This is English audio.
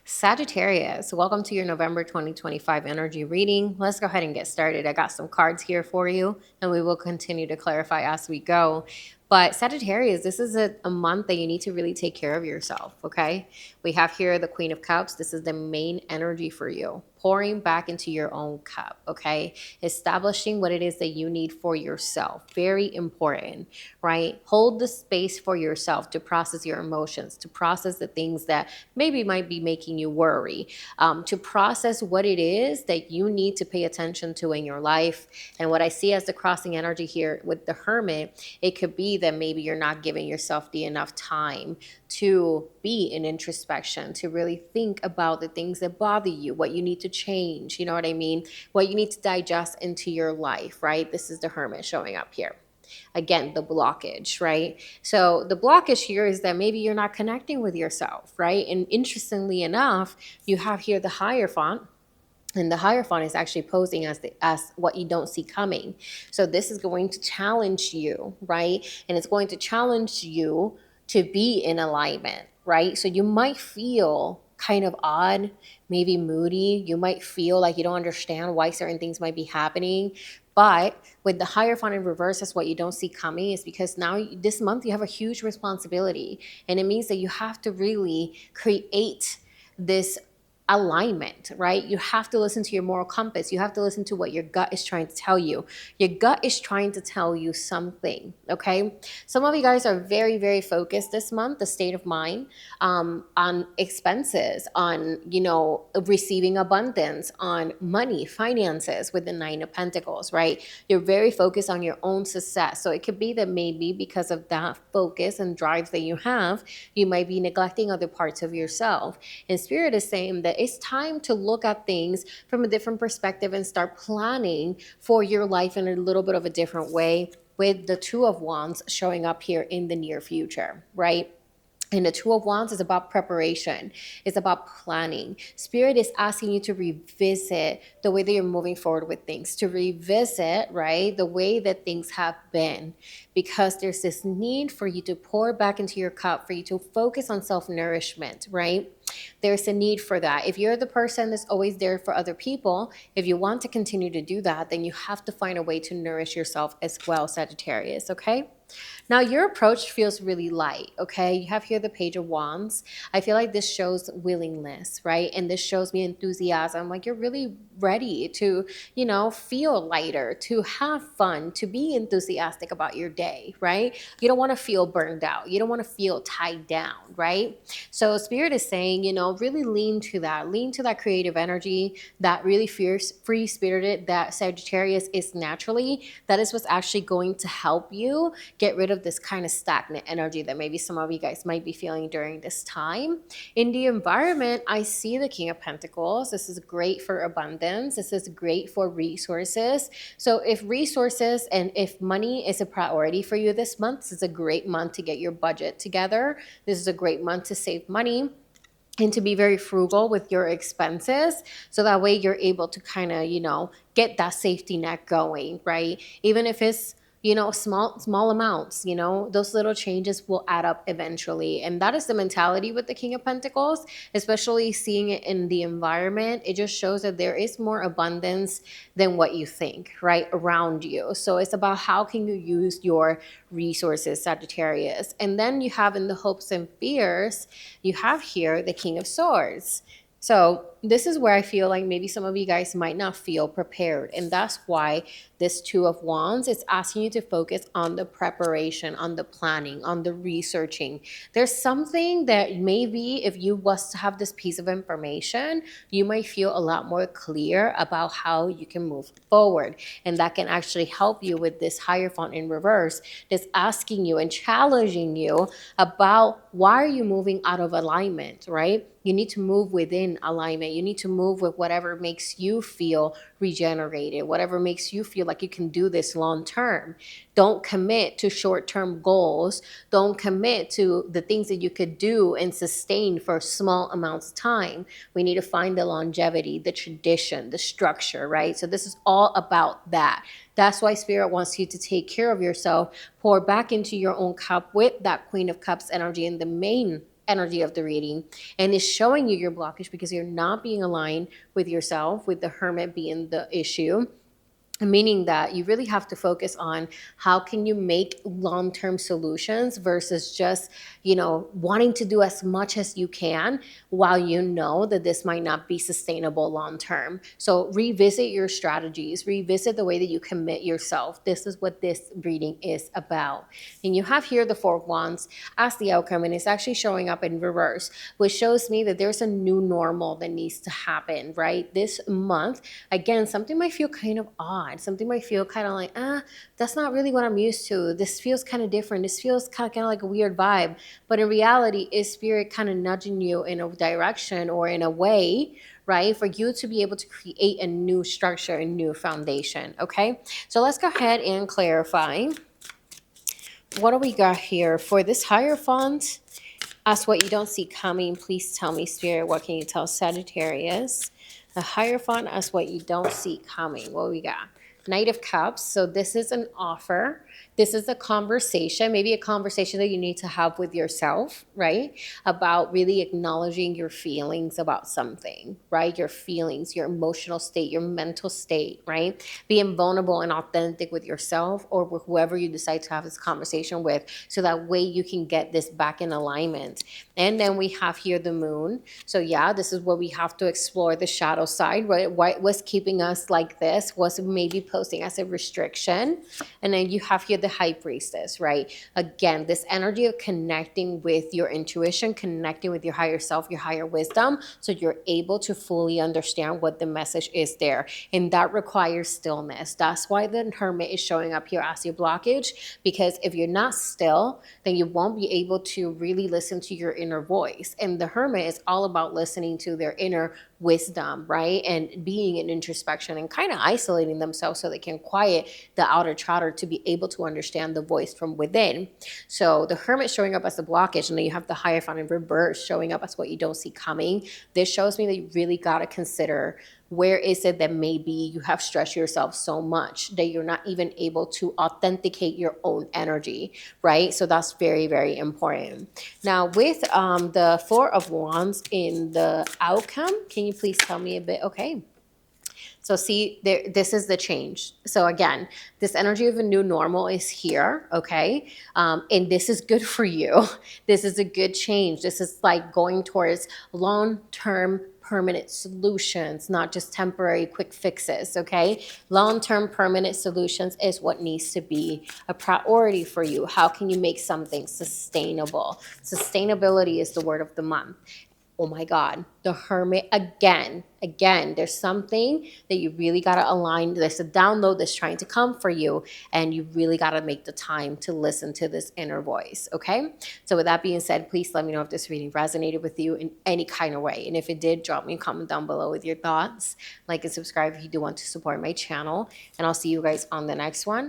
Sagittarius, welcome to your November 2025 energy reading. Let's go ahead and get started. I got some cards here for you, and we will continue to clarify as we go. But Sagittarius, this is a month that you need to really take care of yourself, okay? We have here the Queen of Cups. This is the main energy for you. Pouring back into your own cup, okay? Establishing what it is that you need for yourself. Very important, right? Hold the space for yourself to process your emotions, to process the things that maybe might be making you worry, to process what it is that you need to pay attention to in your life. And what I see as the crossing energy here with the Hermit, it could be that maybe you're not giving yourself the enough time to be in introspection, to really think about the things that bother you, what you need to change, you know what I mean? What you need to digest into your life, right? This is the Hermit showing up here. Again, the blockage, right? So the blockage here is that maybe you're not connecting with yourself, right? And interestingly enough, you have here the Hierophant. And the Hierophant is actually posing as what you don't see coming. So this is going to challenge you, right? And it's going to challenge you to be in alignment, right? So you might feel kind of odd, maybe moody. You might feel like you don't understand why certain things might be happening. But with the Hierophant in reverse, that's what you don't see coming, is because now this month you have a huge responsibility. And it means that you have to really create this alignment, right? You have to listen to your moral compass. You have to listen to what your gut is trying to tell you. Your gut is trying to tell you something, okay? Some of you guys are very, very focused this month, the state of mind, on expenses, on, receiving abundance, on money, finances with the Nine of Pentacles, right? You're very focused on your own success. So it could be that maybe because of that focus and drive that you have, you might be neglecting other parts of yourself. And Spirit is saying that it's time to look at things from a different perspective and start planning for your life in a little bit of a different way, with the Two of Wands showing up here in the near future, right? And the Two of Wands is about preparation. It's about planning. Spirit is asking you to revisit the way that you're moving forward with things, to revisit, right, the way that things have been, because there's this need for you to pour back into your cup, for you to focus on self-nourishment, right? There's a need for that. If you're the person that's always there for other people, if you want to continue to do that, then you have to find a way to nourish yourself as well, Sagittarius, okay? Now, your approach feels really light, okay? You have here the Page of Wands. I feel like this shows willingness, right? And this shows me enthusiasm. Like you're really ready to, feel lighter, to have fun, to be enthusiastic about your day, right? You don't want to feel burned out. You don't want to feel tied down, right? So Spirit is saying, really lean to that creative energy, that really fierce, free-spirited that Sagittarius is naturally. That is what's actually going to help you get rid of this kind of stagnant energy that maybe some of you guys might be feeling during this time. In the environment, I see the King of Pentacles. This is great for abundance. This is great for resources. So if resources and if money is a priority for you this month, this is a great month to get your budget together. This is a great month to save money and to be very frugal with your expenses, so that way you're able to kind of, get that safety net going, right? Even if it's small amounts, those little changes will add up eventually. And that is the mentality with the King of Pentacles, especially seeing it in the environment. It just shows that there is more abundance than what you think, right, around you. So it's about how can you use your resources, Sagittarius. And then you have in the hopes and fears, you have here the King of Swords. So this is where I feel like maybe some of you guys might not feel prepared. And that's why this Two of Wands is asking you to focus on the preparation, on the planning, on the researching. There's something that maybe if you was to have this piece of information, you might feel a lot more clear about how you can move forward. And that can actually help you with this Hierophant in reverse that's asking you and challenging you about why are you moving out of alignment, right? You need to move within alignment. You need to move with whatever makes you feel regenerated, whatever makes you feel like you can do this long term. Don't commit to short-term goals. Don't commit to the things that you could do and sustain for small amounts of time. We need to find the longevity, the tradition, the structure, right? So this is all about that. That's why Spirit wants you to take care of yourself, pour back into your own cup with that Queen of Cups energy in the main energy of the reading, and is showing you your blockage because you're not being aligned with yourself, with the Hermit being the issue, meaning that you really have to focus on how can you make long-term solutions versus just, wanting to do as much as you can while you know that this might not be sustainable long term. So revisit your strategies, revisit the way that you commit yourself. This is what this reading is about. And you have here the Four of Wands as the outcome, and it's actually showing up in reverse, which shows me that there's a new normal that needs to happen, right? This month, again, something might feel kind of odd. Something might feel kind of like, that's not really what I'm used to. This feels kind of different. This feels kind of like a weird vibe. But in reality, is spirit kind of nudging you in a direction or in a way, right, for you to be able to create a new structure, a new foundation, okay? So let's go ahead and clarify. What do we got here for this Hierophant? Ask what you don't see coming. Please tell me, Spirit, what can you tell Sagittarius? The Hierophant, ask what you don't see coming. What we got? Knight of Cups. So this is an offer. This is a conversation, maybe a conversation that you need to have with yourself, right? About really acknowledging your feelings about something, right? Your feelings, your emotional state, your mental state, right? Being vulnerable and authentic with yourself or with whoever you decide to have this conversation with, so that way you can get this back in alignment. And then we have here the Moon. So yeah, this is where we have to explore the shadow side, right? What was keeping us like this was maybe posing as a restriction. And then you have here the High Priestess, right? Again, this energy of connecting with your intuition, connecting with your higher self, your higher wisdom, so you're able to fully understand what the message is there. And that requires stillness. That's why the Hermit is showing up here as your blockage, because if you're not still, then you won't be able to really listen to your inner voice. And the Hermit is all about listening to their inner wisdom, right? And being in introspection and kind of isolating themselves so they can quiet the outer chatter to be able to understand the voice from within. So the Hermit showing up as a blockage, and then you have the Hierophant in reverse showing up as what you don't see coming. This shows me that you really got to consider, where is it that maybe you have stressed yourself so much that you're not even able to authenticate your own energy, right? So that's very, very important. Now with the Four of Wands in the outcome, can you please tell me a bit? Okay. So see, this is the change. So again, this energy of a new normal is here, okay? And this is good for you. This is a good change. This is like going towards long-term permanent solutions, not just temporary quick fixes, okay? Long-term permanent solutions is what needs to be a priority for you. How can you make something sustainable? Sustainability is the word of the month. Oh my God, the Hermit again, there's something that you really got to align. There's a download that's trying to come for you, and you really got to make the time to listen to this inner voice, okay? So with that being said, please let me know if this reading resonated with you in any kind of way. And if it did, drop me a comment down below with your thoughts. Like and subscribe if you do want to support my channel. And I'll see you guys on the next one.